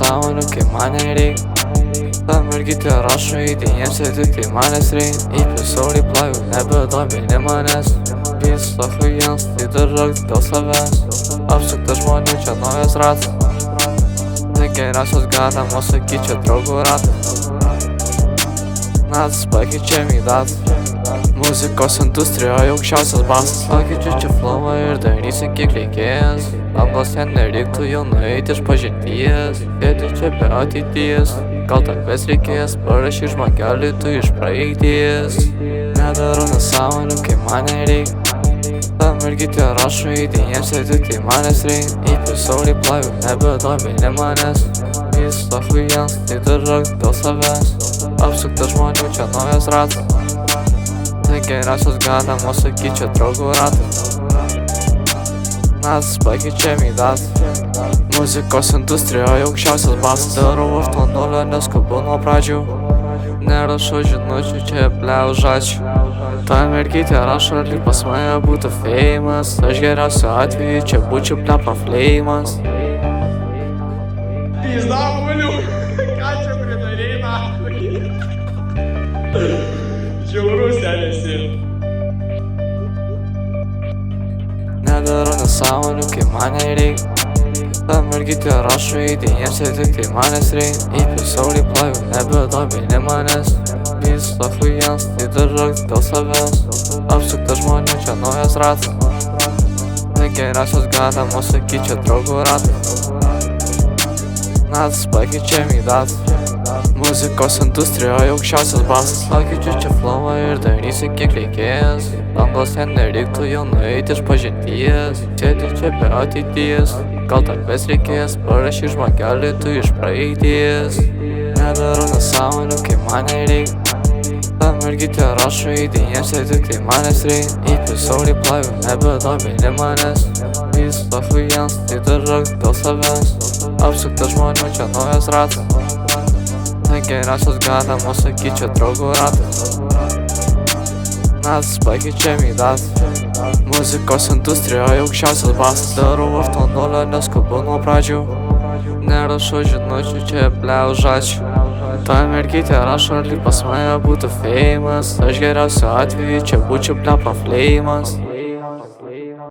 nesąmonių, kai man nereik. Ta mergytė rašo idėjas ir tik tai manęs reik. Įpisaulį plajų, nebedomini manęs. Viso chujens, tai darok dėl savęs. Apsuktas žmonių, čia naujas ratas. Tai geriausios galima sakyčia draugų ratas. Natas pakeičiam į datą. Muzikos industrijoje aukščiausias basas. Pakeičiu čia flową ir darysiu kiek reikės. Anglos ten nereiktų jau nueiti iš pažinties. Sėdi čia be ateities. Gal takvės reikės, parašyk žmogelį tu iš praeities. Nedarau nesąmonių, kai man nereik. Ta mergytė rašo idėjas ir tik tai manęs reik. Įpisaulį plajų, nebedomini manęs. Viso chujens, tai darok dėl savęs. Apsuktas žmonių, čia naujas ratas. Tai geriausios galima sakyčia draugų ratas. Natas pakeičiam į datą. Muzikos industrijoje aukščiausias basas. Darau nuo nulio, neskubu nuo pradžių. Nerašau žinučių, čia pliaužačių. Ta mergytė rašo, lyg pas mane būtų famous. Aš geriausiu atveju čia būčiau plepa flamas. Pizda, Uliu, ką čia pridarei, nahui? Žiaurus esi. Nedarau nesąmonių, kai man nereik. Ta mergytė rašo idėjas ir tik tai manęs reik. Įpisaulį plajų, nebedomini manęs. Viso chujens, tai darok dėl savęs. Apsuktas žmonių, čia naujas ratas. Tai geriausios galima sakyčia draugų ratas. Natas pakeičiam į datą. Muzikos industrijoje aukščiausias basas. Pakeičiu čia flową ir darysiu kiek reikės. Anglos ten nereiktų jau nueiti iš pažinties. Sėdi čia be ateities. Gal takvės reikės, parašyk žmogelį tu iš praeities. Nedarau nesąmonių, kai man nereik. Ta mergytė rašo idėjas ir tik tai manęs reik. Įpisaulį plajų, nebedomini manęs. Viso chujens, tai darok dėl savęs. Apsuktas žmonių, čia naujas ratas. Tai geriausios galima sakyčia draugų ratas. Natas pakeičiam į datą. Muzikos industrijoje aukščiausias basas. Darau nuo nulio, neskubu nuo pradžių. Nerašau žinučių, čia pliaužačių. Ta mergytė rašo, lyg pas mane būtų famous. Aš geriausiu atveju čia būčiau plepa flamas.